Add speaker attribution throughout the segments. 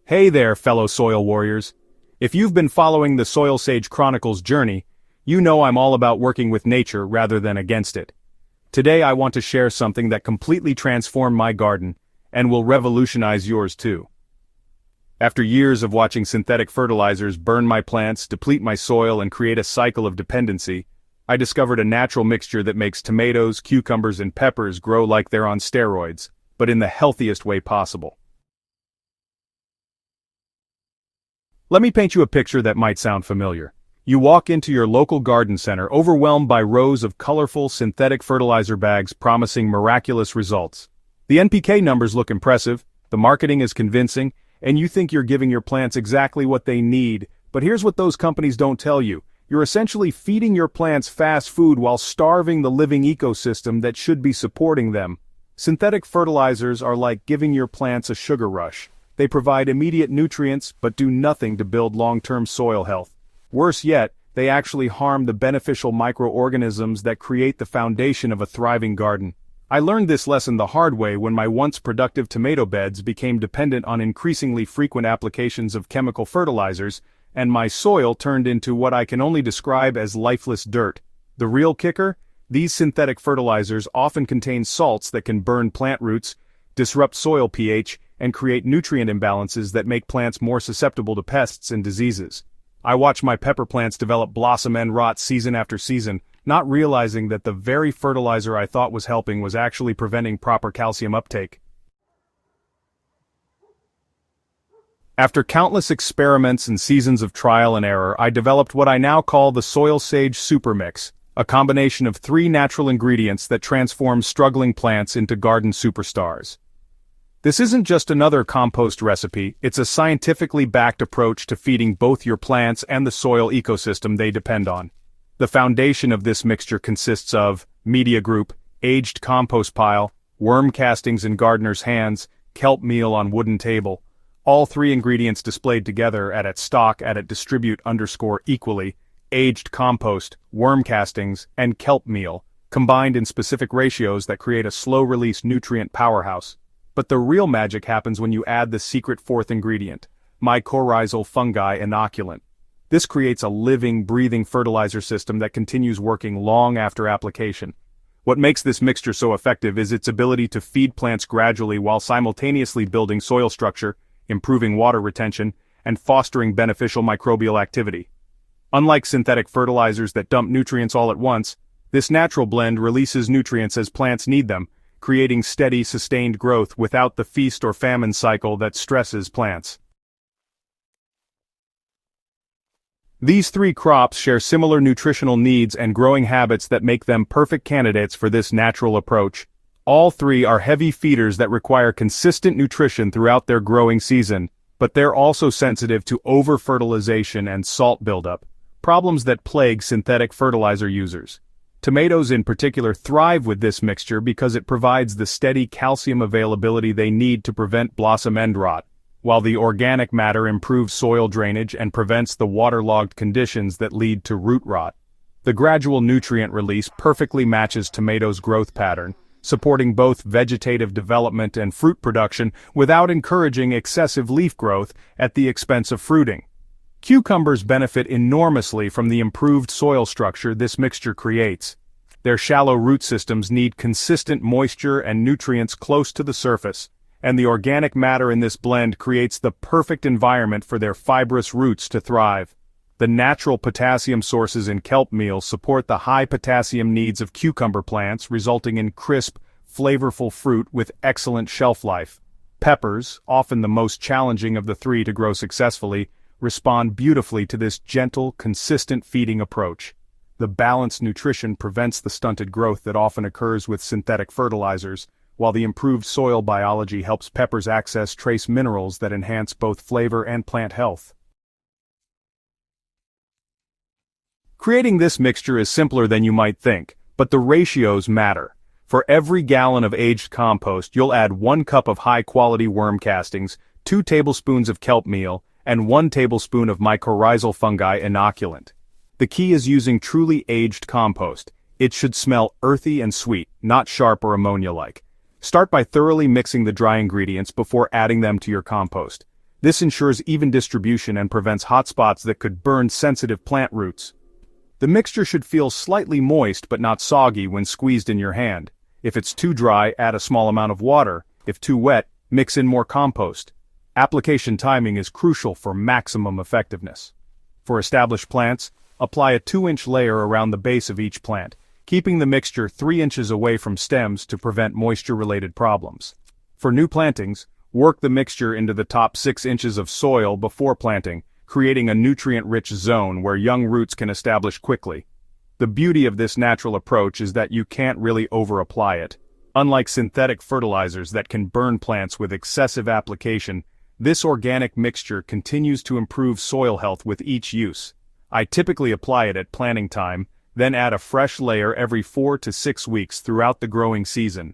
Speaker 1: Hey there, fellow soil warriors. If you've been following the Soil Sage Chronicles journey, you know I'm all about working with nature rather than against it. Today I want to share something that completely transformed my garden, and will revolutionize yours too. After years of watching synthetic fertilizers burn my plants, deplete my soil, and create a cycle of dependency, I discovered a natural mixture that makes tomatoes, cucumbers, and peppers grow like they're on steroids, but in the healthiest way possible. Let me paint you a picture that might sound familiar. You walk into your local garden center overwhelmed by rows of colorful synthetic fertilizer bags promising miraculous results. The NPK numbers look impressive, the marketing is convincing, and you think you're giving your plants exactly what they need, but here's what those companies don't tell you. You're essentially feeding your plants fast food while starving the living ecosystem that should be supporting them. Synthetic fertilizers are like giving your plants a sugar rush. They provide immediate nutrients but do nothing to build long-term soil health. Worse yet, they actually harm the beneficial microorganisms that create the foundation of a thriving garden. I learned this lesson the hard way when my once productive tomato beds became dependent on increasingly frequent applications of chemical fertilizers, and my soil turned into what I can only describe as lifeless dirt. The real kicker? These synthetic fertilizers often contain salts that can burn plant roots, disrupt soil pH, and create nutrient imbalances that make plants more susceptible to pests and diseases. I watched my pepper plants develop blossom end rot season after season, not realizing that the very fertilizer I thought was helping was actually preventing proper calcium uptake. After countless experiments and seasons of trial and error, I developed what I now call the Soil Sage Super Mix, a combination of 3 natural ingredients that transforms struggling plants into garden superstars. This isn't just another compost recipe, it's a scientifically backed approach to feeding both your plants and the soil ecosystem they depend on. The foundation of this mixture consists of media group, aged compost pile, worm castings in gardener's hands, kelp meal on wooden table. All 3 ingredients displayed together at stock at distribute_equally, aged compost, worm castings, and kelp meal, combined in specific ratios that create a slow-release nutrient powerhouse. But the real magic happens when you add the secret 4th ingredient, mycorrhizal fungi inoculant. This creates a living, breathing fertilizer system that continues working long after application. What makes this mixture so effective is its ability to feed plants gradually while simultaneously building soil structure, improving water retention, and fostering beneficial microbial activity. Unlike synthetic fertilizers that dump nutrients all at once, this natural blend releases nutrients as plants need them, creating steady, sustained growth without the feast or famine cycle that stresses plants. These 3 crops share similar nutritional needs and growing habits that make them perfect candidates for this natural approach. All 3 are heavy feeders that require consistent nutrition throughout their growing season, but they're also sensitive to over-fertilization and salt buildup, problems that plague synthetic fertilizer users. Tomatoes in particular thrive with this mixture because it provides the steady calcium availability they need to prevent blossom end rot, while the organic matter improves soil drainage and prevents the waterlogged conditions that lead to root rot. The gradual nutrient release perfectly matches tomatoes' growth pattern, supporting both vegetative development and fruit production without encouraging excessive leaf growth at the expense of fruiting. Cucumbers benefit enormously from the improved soil structure this mixture creates. Their shallow root systems need consistent moisture and nutrients close to the surface, and the organic matter in this blend creates the perfect environment for their fibrous roots to thrive. The natural potassium sources in kelp meal support the high potassium needs of cucumber plants, resulting in crisp, flavorful fruit with excellent shelf life. Peppers, often the most challenging of the 3 to grow successfully, respond beautifully to this gentle, consistent feeding approach. The balanced nutrition prevents the stunted growth that often occurs with synthetic fertilizers, while the improved soil biology helps peppers access trace minerals that enhance both flavor and plant health. Creating this mixture is simpler than you might think, but the ratios matter. For every gallon of aged compost, you'll add 1 cup of high-quality worm castings, 2 tablespoons of kelp meal, and 1 tablespoon of mycorrhizal fungi inoculant. The key is using truly aged compost. It should smell earthy and sweet, not sharp or ammonia-like. Start by thoroughly mixing the dry ingredients before adding them to your compost. This ensures even distribution and prevents hotspots that could burn sensitive plant roots. The mixture should feel slightly moist but not soggy when squeezed in your hand. If it's too dry, add a small amount of water. If too wet, mix in more compost. Application timing is crucial for maximum effectiveness. For established plants, apply a 2-inch layer around the base of each plant, keeping the mixture 3 inches away from stems to prevent moisture-related problems. For new plantings, work the mixture into the top 6 inches of soil before planting, creating a nutrient-rich zone where young roots can establish quickly. The beauty of this natural approach is that you can't really over-apply it. Unlike synthetic fertilizers that can burn plants with excessive application, this organic mixture continues to improve soil health with each use. I typically apply it at planting time, then add a fresh layer every 4 to 6 weeks throughout the growing season.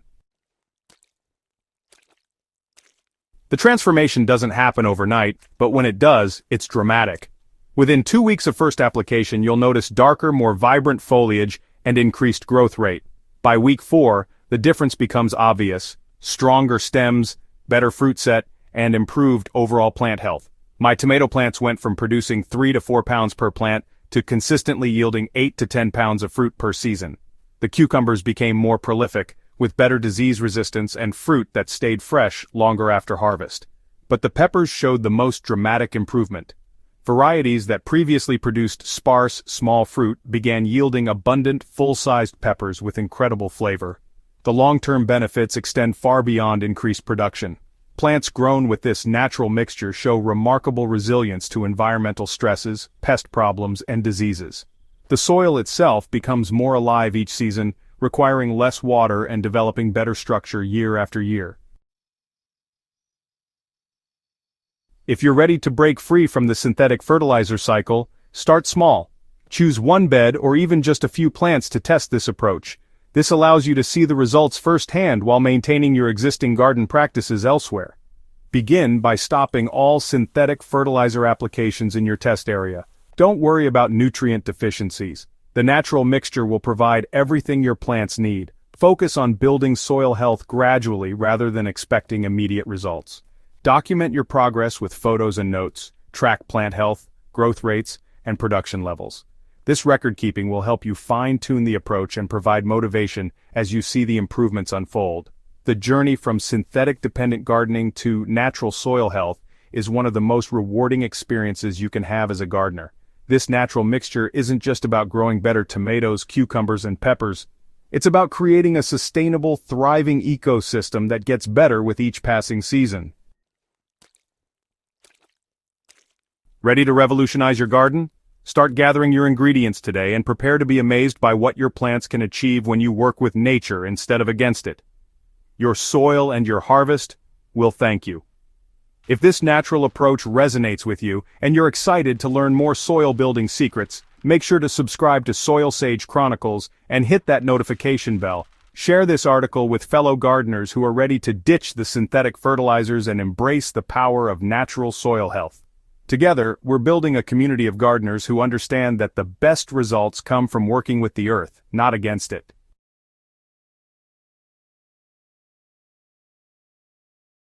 Speaker 1: The transformation doesn't happen overnight, but when it does, it's dramatic. Within 2 weeks of first application, you'll notice darker, more vibrant foliage and increased growth rate. By week 4, the difference becomes obvious: stronger stems, better fruit set, and improved overall plant health. My tomato plants went from producing 3 to 4 pounds per plant to consistently yielding 8 to 10 pounds of fruit per season. The cucumbers became more prolific, with better disease resistance and fruit that stayed fresh longer after harvest. But the peppers showed the most dramatic improvement. Varieties that previously produced sparse, small fruit began yielding abundant, full-sized peppers with incredible flavor. The long-term benefits extend far beyond increased production. Plants grown with this natural mixture show remarkable resilience to environmental stresses, pest problems, and diseases. The soil itself becomes more alive each season, requiring less water and developing better structure year after year. If you're ready to break free from the synthetic fertilizer cycle, start small. Choose one bed or even just a few plants to test this approach. This allows you to see the results firsthand while maintaining your existing garden practices elsewhere. Begin by stopping all synthetic fertilizer applications in your test area. Don't worry about nutrient deficiencies. The natural mixture will provide everything your plants need. Focus on building soil health gradually rather than expecting immediate results. Document your progress with photos and notes. Track plant health, growth rates, and production levels. This record-keeping will help you fine-tune the approach and provide motivation as you see the improvements unfold. The journey from synthetic-dependent gardening to natural soil health is one of the most rewarding experiences you can have as a gardener. This natural mixture isn't just about growing better tomatoes, cucumbers, and peppers. It's about creating a sustainable, thriving ecosystem that gets better with each passing season. Ready to revolutionize your garden? Start gathering your ingredients today and prepare to be amazed by what your plants can achieve when you work with nature instead of against it. Your soil and your harvest will thank you. If this natural approach resonates with you and you're excited to learn more soil building secrets, make sure to subscribe to Soil Sage Chronicles and hit that notification bell. Share this article with fellow gardeners who are ready to ditch the synthetic fertilizers and embrace the power of natural soil health. Together, we're building a community of gardeners who understand that the best results come from working with the earth, not against it.